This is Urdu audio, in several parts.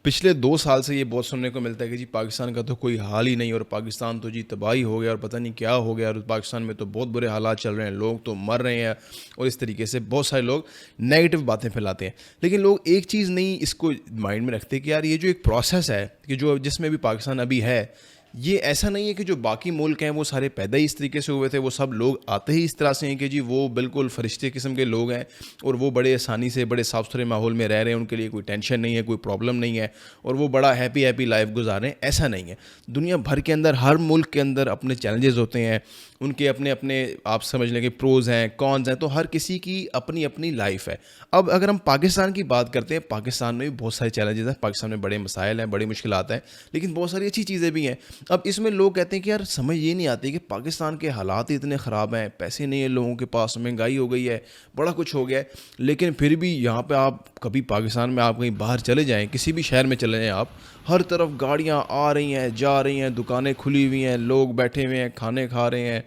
پچھلے 2 سال سے یہ بہت سننے کو ملتا ہے کہ جی پاکستان کا تو کوئی حال ہی نہیں اور پاکستان تو جی تباہی ہو گیا اور پتہ نہیں کیا ہو گیا اور پاکستان میں تو بہت برے حالات چل رہے ہیں, لوگ تو مر رہے ہیں, اور اس طریقے سے بہت سارے لوگ نیگیٹو باتیں پھیلاتے ہیں. لیکن لوگ ایک چیز نہیں اس کو مائنڈ میں رکھتے کہ یار یہ جو ایک پروسیس ہے کہ جس میں بھی پاکستان ابھی ہے, یہ ایسا نہیں ہے کہ جو باقی ملک ہیں وہ سارے پیدا ہی اس طریقے سے ہوئے تھے, وہ سب لوگ آتے ہی اس طرح سے ہیں کہ جی وہ بالکل فرشتے قسم کے لوگ ہیں اور وہ بڑے آسانی سے بڑے صاف ستھرے ماحول میں رہ رہے ہیں, ان کے لیے کوئی ٹینشن نہیں ہے, کوئی پرابلم نہیں ہے اور وہ بڑا ہیپی لائف گزار رہے ہیں. ایسا نہیں ہے. دنیا بھر کے اندر ہر ملک کے اندر اپنے چیلنجز ہوتے ہیں, ان کے اپنے آپ سمجھ لیں کہ پروز ہیں کونز ہیں, تو ہر کسی کی اپنی لائف ہے. اب اگر ہم پاکستان کی بات کرتے ہیں, پاکستان میں بھی بہت سارے چیلنجز ہیں, پاکستان میں بڑے مسائل ہیں, بڑی مشکلات ہیں, لیکن بہت ساری اچھی چیزیں بھی ہیں. اب اس میں لوگ کہتے ہیں کہ یار سمجھ یہ نہیں آتی کہ پاکستان کے حالات اتنے خراب ہیں, پیسے نہیں ہیں لوگوں کے پاس, مہنگائی ہو گئی ہے, بڑا کچھ ہو گیا ہے, لیکن پھر بھی یہاں پہ آپ کبھی پاکستان میں آپ کہیں باہر چلے جائیں, کسی بھی شہر میں چلے جائیں آپ, ہر طرف گاڑیاں آ رہی ہیں جا رہی ہیں, دکانیں کھلی ہوئی ہیں, لوگ بیٹھے ہوئے ہیں, کھانے کھا رہے ہیں,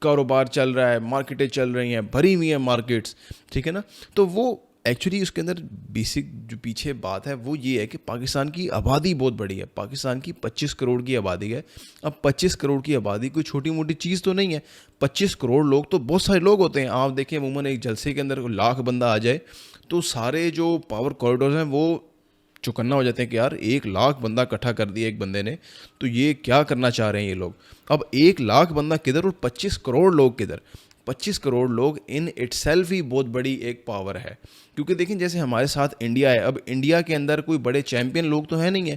کاروبار چل رہا ہے, مارکیٹیں چل رہی ہیں, بھری ہوئی ہیں مارکیٹس, ٹھیک ہے نا. تو وہ ایکچولی اس کے اندر بیسک جو پیچھے بات ہے وہ یہ ہے کہ پاکستان کی آبادی بہت بڑی ہے. پاکستان کی 25 کروڑ کی آبادی ہے. اب 25 کروڑ کی آبادی کوئی چھوٹی موٹی چیز تو نہیں ہے. 25 کروڑ لوگ تو بہت سارے لوگ ہوتے ہیں. آپ دیکھیں عموماً ایک جلسے کے اندر 1,00,000 بندہ آ جائے تو سارے جو پاور کوریڈورز ہیں وہ چوکنا ہو جاتے ہیں کہ یار 1,00,000 بندہ اکٹھا کر دیا ایک بندے نے, تو یہ کیا کرنا چاہ رہے ہیں یہ لوگ. اب 1,00,000 بندہ کدھر اور 25 کروڑ لوگ کدھر. 25 کروڑ لوگ ان اٹ سیلف ہی بہت بڑی ایک پاور ہے. کیونکہ دیکھیں جیسے ہمارے ساتھ انڈیا ہے, اب انڈیا کے اندر کوئی بڑے چیمپئن لوگ تو ہیں نہیں ہیں,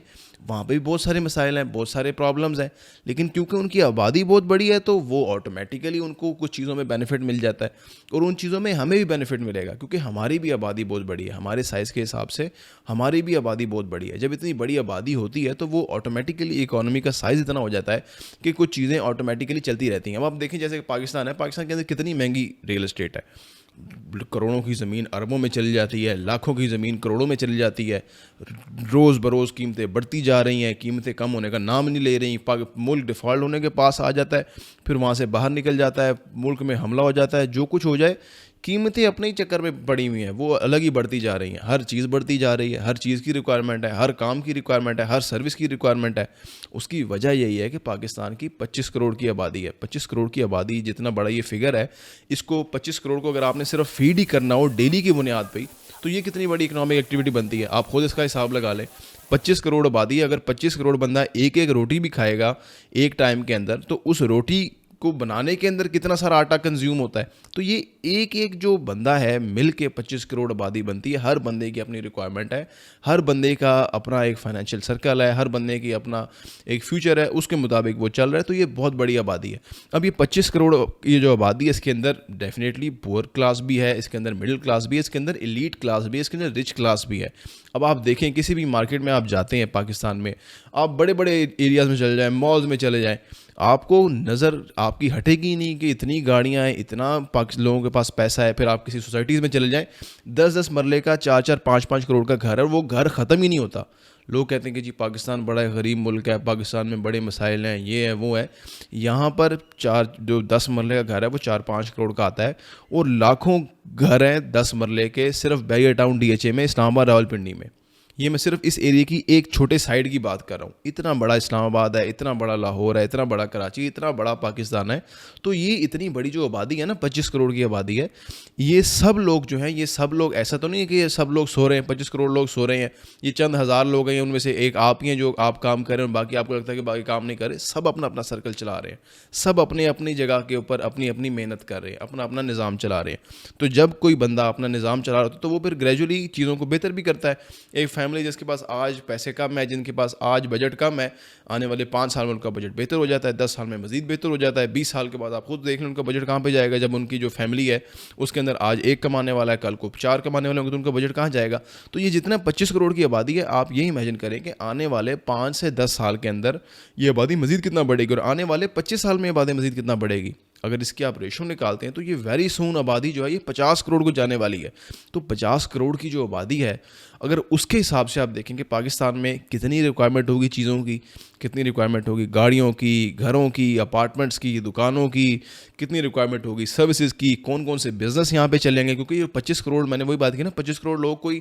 وہاں پہ بھی بہت سارے مسائل ہیں, بہت سارے پرابلمز ہیں, لیکن کیونکہ ان کی آبادی بہت بڑی ہے تو وہ آٹومیٹیکلی ان کو کچھ چیزوں میں بینیفٹ مل جاتا ہے, اور ان چیزوں میں ہمیں بھی بینیفٹ ملے گا کیونکہ ہماری بھی آبادی بہت بڑی ہے. ہمارے سائز کے حساب سے ہماری بھی آبادی بہت بڑی ہے. جب اتنی بڑی آبادی ہوتی ہے تو وہ آٹومیٹیکلی اکانومی کا سائز اتنا ہو جاتا ہے کہ کچھ چیزیں آٹومیٹیکلی چلتی رہتی ہیں. اب آپ دیکھیں جیسے پاکستان ہے, پاکستان کے اندر کتنی مہنگی ریئل اسٹیٹ ہے, کروڑوں کی زمین اربوں میں چلی جاتی ہے, لاکھوں کی زمین کروڑوں میں چلی جاتی ہے, روز بروز قیمتیں بڑھتی جا رہی ہیں, قیمتیں کم ہونے کا نام نہیں لے رہی. ملک ڈیفالٹ ہونے کے پاس آ جاتا ہے, پھر وہاں سے باہر نکل جاتا ہے, ملک میں حملہ ہو جاتا ہے, جو کچھ ہو جائے, قیمتیں اپنے ہی چکر میں پڑی ہوئی ہیں, وہ الگ ہی بڑھتی جا رہی ہیں. ہر چیز بڑھتی جا رہی ہے, ہر چیز کی ریکوائرمنٹ ہے, ہر کام کی ریکوائرمنٹ ہے, ہر سروس کی ریکوائرمنٹ ہے. اس کی وجہ یہی ہے کہ پاکستان کی 25 کروڑ کی آبادی ہے. 25 کروڑ کی آبادی جتنا بڑا یہ فگر ہے, اس کو 25 کروڑ کو اگر آپ نے صرف فیڈ ہی کرنا ہو ڈیلی کی بنیاد پہ, تو یہ کتنی بڑی اکنامک ایکٹیویٹی بنتی ہے. آپ خود اس کا حساب لگا لیں. 25 کروڑ آبادی, اگر 25 کروڑ بندہ ایک روٹی بھی کھائے گا ایک ٹائم کے اندر, تو اس روٹی کو بنانے کے اندر کتنا سارا آٹا کنزیوم ہوتا ہے. تو یہ ایک جو بندہ ہے مل کے 25 کروڑ آبادی بنتی ہے. ہر بندے کی اپنی ریکوائرمنٹ ہے, ہر بندے کا اپنا ایک فائنینشیل سرکل ہے, ہر بندے کی اپنا ایک فیوچر ہے, اس کے مطابق وہ چل رہا ہے. تو یہ بہت بڑی آبادی ہے. اب یہ 25 کروڑ یہ جو آبادی ہے, اس کے اندر ڈیفینیٹلی پور کلاس بھی ہے, اس کے اندر مڈل کلاس بھی ہے, اس کے اندر ایلیٹ کلاس بھی ہے, اس کے اندر رچ کلاس بھی ہے. اب آپ دیکھیں کسی بھی مارکیٹ میں آپ جاتے ہیں پاکستان میں, آپ بڑے بڑے ایریاز میں چلے جائیں, مالز میں چلے جائیں, آپ کو نظر آپ کی ہٹے گی نہیں کہ اتنی گاڑیاں ہیں, اتنا لوگوں کے پاس پیسہ ہے. پھر آپ کسی سوسائٹیز میں چلے جائیں, 10 مرلے کا 4 5 کروڑ کا گھر ہے, وہ گھر ختم ہی نہیں ہوتا. لوگ کہتے ہیں کہ جی پاکستان بڑا غریب ملک ہے, پاکستان میں بڑے مسائل ہیں, یہ ہے وہ ہے. یہاں پر جو 10 مرلے کا گھر ہے وہ 4 5 کروڑ کا آتا ہے, اور لاکھوں گھر ہیں 10 مرلے کے صرف بیگا ٹاؤن DHA میں, اسلام آباد راولپنڈی میں. یہ میں صرف اس ایریے کی ایک چھوٹے سائڈ کی بات کر رہا ہوں. اتنا بڑا اسلام آباد ہے, اتنا بڑا لاہور ہے, اتنا بڑا کراچی, اتنا بڑا پاکستان ہے. تو یہ اتنی بڑی جو آبادی ہے نا, 25 کروڑ کی آبادی ہے, یہ سب لوگ جو ہیں, یہ سب لوگ, ایسا تو نہیں ہے کہ یہ سب لوگ سو رہے ہیں, 25 کروڑ لوگ سو رہے ہیں, یہ چند ہزار لوگ ہیں, ان میں سے ایک آپ ہی ہیں جو آپ کام کر رہے ہیں, باقی آپ کو لگتا ہے کہ باقی کام نہیں کر رہے. سب اپنا اپنا سرکل چلا رہے ہیں, سب اپنی اپنی جگہ کے اوپر اپنی اپنی محنت کر رہے ہیں, اپنا اپنا نظام چلا رہے ہیں. تو جب کوئی بندہ اپنا نظام چلا رہا ہوتا ہے تو وہ پھر گریجولی چیزوں کو بہتر بھی کرتا ہے. ایک فیملی جس کے پاس آج پیسے کم ہے, جن کے پاس آج بجٹ کم ہے, آنے والے 5 سال میں ان کا بجٹ بہتر ہو جاتا ہے, 10 سال میں مزید بہتر ہو جاتا ہے, 20 سال کے بعد آپ خود دیکھ لیں ان کا بجٹ کہاں پہ جائے گا. جب ان کی جو فیملی ہے اس کے اندر آج 1 کمانے والا ہے, کل کو 4 کمانے والے ہوں گے, تو ان کا بجٹ کہاں جائے گا. تو یہ جتنا 25 کروڑ کی آبادی ہے, آپ یہی امیجن کریں کہ آنے والے 5 سے 10 سال کے اندر یہ آبادی مزید کتنا بڑھے گی, اور آنے والے 25 سال میں آبادی مزید کتنا بڑھے گی. اگر اس کی آپ ریشو نکالتے ہیں تو یہ ویری سون آبادی جو ہے یہ 50 کروڑ کو جانے والی ہے. تو 50 کروڑ کی جو آبادی ہے, اگر اس کے حساب سے آپ دیکھیں کہ پاکستان میں کتنی ریکوائرمنٹ ہوگی چیزوں کی, کتنی ریکوائرمنٹ ہوگی گاڑیوں کی, گھروں کی, اپارٹمنٹس کی, دکانوں کی, کتنی ریکوائرمنٹ ہوگی سروسز کی, کون کون سے بزنس یہاں پہ چلیں گے. کیونکہ یہ 25 کروڑ, میں نے وہی بات کی نا, 25 کروڑ لوگ کوئی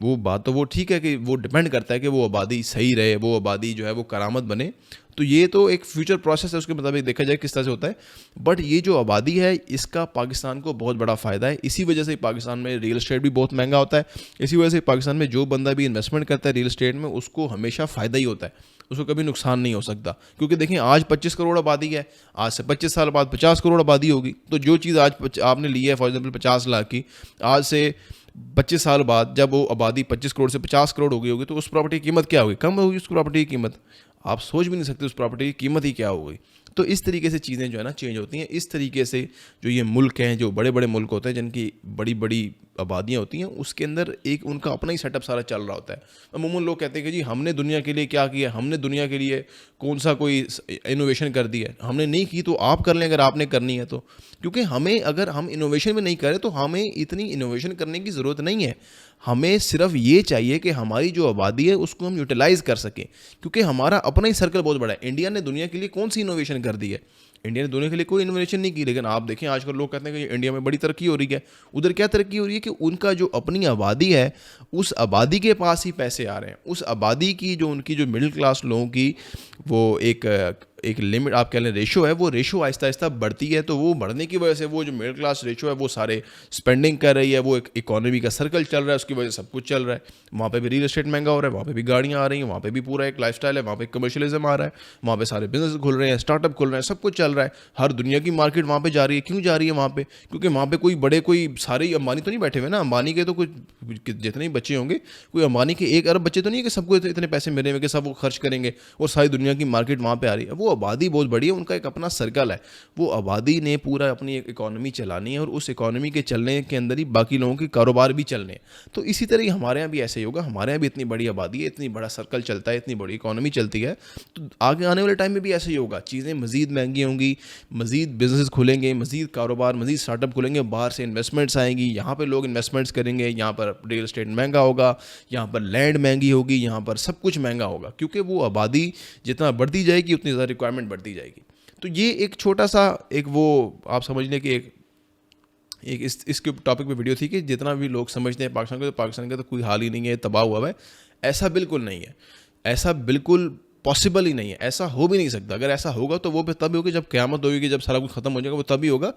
وہ بات تو وہ ٹھیک ہے کہ وہ ڈپینڈ کرتا ہے کہ وہ آبادی صحیح رہے, وہ آبادی جو ہے وہ کرامت بنے, تو یہ تو ایک فیوچر پروسیس ہے, اس کے مطابق دیکھا جائے کس طرح سے ہوتا ہے. بٹ یہ جو آبادی ہے اس کا پاکستان کو بہت بڑا فائدہ ہے. اسی وجہ سے پاکستان میں ریئل اسٹیٹ بھی بہت مہنگا ہوتا ہے. اسی وجہ سے پاکستان میں جو بندہ بھی انویسٹمنٹ کرتا ہے ریئل اسٹیٹ میں, اس کو ہمیشہ فائدہ ہی ہوتا ہے, اس کو کبھی نقصان نہیں ہو سکتا. کیونکہ دیکھیں آج 25 کروڑ آبادی ہے, آج سے 25 سال بعد 50 کروڑ آبادی ہوگی. تو جو چیز آج آپ نے لی ہے فار ایگزامپل 50 لاکھ کی, آج سے 25 سال بعد جب وہ آبادی 25 کروڑ سے 50 کروڑ ہو گئی ہوگی, تو اس پراپرٹی کی قیمت کیا ہوگی؟ کم ہوگی اس پراپرٹی کی قیمت. آپ سوچ بھی نہیں سکتے اس پراپرٹی کی قیمت ہی کیا ہوگی. تو اس طریقے سے چیزیں جو ہے نا چینج ہوتی ہیں. اس طریقے سے جو یہ ملک ہیں, جو بڑے بڑے ملک ہوتے ہیں جن کی بڑی بڑی آبادیاں ہوتی ہیں, اس کے اندر ایک ان کا اپنا ہی سیٹ اپ سارا چل رہا ہوتا ہے. عموماً لوگ کہتے ہیں کہ جی ہم نے دنیا کے لیے کیا کیا, ہم نے دنیا کے لیے کون سا کوئی انوویشن کر دی ہے, ہم نے نہیں کی تو آپ کر لیں اگر آپ نے کرنی ہے تو. کیونکہ ہمیں اگر ہم انوویشن میں نہیں کریں تو ہمیں اتنی انوویشن کرنے کی ضرورت نہیں ہے. ہمیں صرف یہ چاہیے کہ ہماری جو آبادی ہے اس کو ہم یوٹیلائز کر سکیں, کیونکہ ہمارا اپنا ہی سرکل بہت بڑا ہے. انڈیا نے دنیا کے لیے کون سی انوویشن کر دی ہے؟ انڈیا نے دنیا کے لیے کوئی انوویشن نہیں کی. لیکن آپ دیکھیں آج کل لوگ کہتے ہیں کہ انڈیا میں بڑی ترقی ہو رہی ہے. ادھر کیا ترقی ہو رہی ہے کہ ان کا جو اپنی آبادی ہے اس آبادی کے پاس ہی پیسے آ رہے ہیں. اس آبادی کی جو ان کی جو مڈل کلاس لوگوں کی وہ ایک لمٹ آپ کہہ لیں ریشو ہے, وہ ریشو آہستہ آہستہ بڑھتی ہے. تو وہ بڑھنے کی وجہ سے وہ جو مڈل کلاس ریشو ہے وہ سارے اسپینڈنگ کر رہی ہے, وہ ایک اکانومی کا سرکل چل رہا ہے, اس کی وجہ سے سب کچھ چل رہا ہے. وہاں پہ بھی ریل اسٹیٹ مہنگا ہو رہا ہے, وہاں پہ بھی گاڑیاں آ رہی ہیں, وہاں پہ بھی پورا ایک لائف اسٹائل ہے, وہاں پہ کمرشلزم آ رہا ہے, وہاں پہ سارے بزنس کھل رہے ہیں, اسٹارٹ اپ کھل رہے ہیں, سب کچھ چل رہا ہے. ہر دنیا کی مارکیٹ وہاں پہ جا رہی ہے. کیوں جا رہی ہے وہاں پہ؟ کیونکہ وہاں پہ کوئی سارے امبانی تو نہیں بیٹھے ہوئے نا. امبانی کے تو کچھ جتنے بچے ہوں گے, کوئی امبانی کے 1 ارب بچے تو نہیں ہے کہ سب کو اتنے پیسے ملے ہوئے کہ سب وہ خرچ کریں گے, اور ساری دنیا کی مارکیٹ وہاں پہ آ رہی ہے. وہ آبادی بہت بڑی ہے, ان کا ایک اپنا سرکل ہے. وہ آبادی نے پورا اپنی ایک اکانومی چلانی ہے, اور اس اکانومی کے چلنے کے اندر ہی باقی لوگوں کے کاروبار بھی چلنے ہیں. تو اسی طرح ہی ہمارے یہاں بھی ایسے ہی ہوگا. ہمارے یہاں بھی اتنی بڑی آبادی ہے, اتنی بڑا سرکل چلتا ہے, اتنی بڑی اکانومی چلتی ہے. تو آگے آنے والے ٹائم میں بھی ایسے ہی ہوگا. چیزیں مزید مہنگی ہوں گی, مزید بزنس کھلیں گے, مزید کاروبار, مزید اسٹارٹ اپ کھلیں گے, باہر سے انویسٹمنٹس آئیں گی, یہاں پہ لوگ انویسٹمنٹس کریں گے, یہاں پر ریل اسٹیٹ مہنگا ہوگا, یہاں پر لینڈ مہنگی ہوگی, یہاں پر سب کچھ مہنگا ہوگا. کیونکہ وہ آبادی جتنا بڑھتی جائے گی اتنی زیادہ ریکوائرمنٹ بڑھتی جائے گی. تو یہ ایک چھوٹا سا ایک وہ آپ سمجھ لیں کہ ایک اس کے ٹاپک پہ ویڈیو تھی کہ جتنا بھی لوگ سمجھتے ہیں پاکستان کا تو کوئی حال ہی نہیں ہے, تباہ ہوا ہے. ایسا بالکل نہیں ہے, ایسا بالکل پاسبل ہی نہیں ہے, ایسا ہو بھی نہیں سکتا. اگر ایسا ہوگا تو وہ تب ہوگی جب قیامت ہوگی, کہ جب سارا کچھ ختم ہو جائے گا, وہ تبھی ہوگا.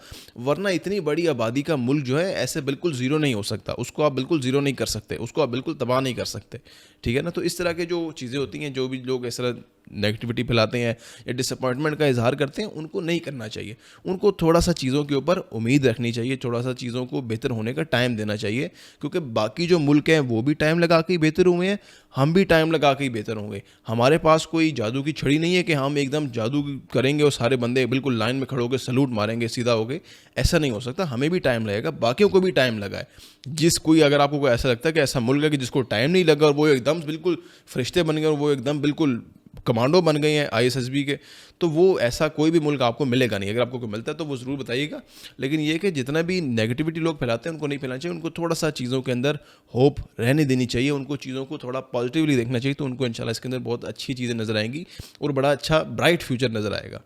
ورنہ اتنی بڑی آبادی کا ملک جو ہے ایسے بالکل زیرو نہیں ہو سکتا. اس کو آپ بالکل زیرو نہیں کر سکتے, اس کو آپ بالکل تباہ نہیں کر سکتے. ٹھیک ہے نا. تو اس طرح کے جو چیزیں ہوتی ہیں, جو بھی لوگ اس طرح نیگیٹیوٹی پھیلاتے ہیں یا ڈس اپوائنٹمنٹ کا اظہار کرتے ہیں, ان کو نہیں کرنا چاہیے. ان کو تھوڑا سا چیزوں کے اوپر امید رکھنی چاہیے, تھوڑا سا چیزوں کو بہتر ہونے کا ٹائم دینا چاہیے. کیونکہ باقی جو ملک ہیں وہ بھی ٹائم لگا کے ہی بہتر ہوئے ہیں, ہم بھی ٹائم لگا کے ہی بہتر ہوں گے. ہمارے پاس کوئی جادو کی چھڑی نہیں ہے کہ ہم ایک دم جادو کریں گے اور سارے بندے بالکل لائن میں کھڑے ہو کے سلوٹ ماریں گے سیدھا ہو کے. ایسا نہیں ہو سکتا. ہمیں بھی ٹائم لگے گا, باقیوں کو بھی ٹائم لگا ہے. اگر آپ کو ایسا لگتا ہے کہ ایسا ملک ہے کہ جس کو ٹائم نہیں لگا اور وہ ایک دم بالکل فرشتے بن گئے اور وہ ایک دم بالکل کمانڈو بن گئے ہیں ISSB کے, تو وہ ایسا کوئی بھی ملک آپ کو ملے گا نہیں. اگر آپ کو کوئی ملتا ہے تو وہ ضرور بتائیے گا. لیکن یہ کہ جتنا بھی نیگیٹیوٹی لوگ پھیلاتے ہیں ان کو نہیں پھیلانا چاہیے. ان کو تھوڑا سا چیزوں کے اندر ہوپ رہنے دینی چاہیے, ان کو چیزوں کو تھوڑا پازیٹیولی دیکھنا چاہیے. تو ان کو انشاءاللہ اس کے اندر بہت اچھی چیزیں نظر آئیں گی اور بڑا اچھا برائٹ فیوچر نظر آئے گا.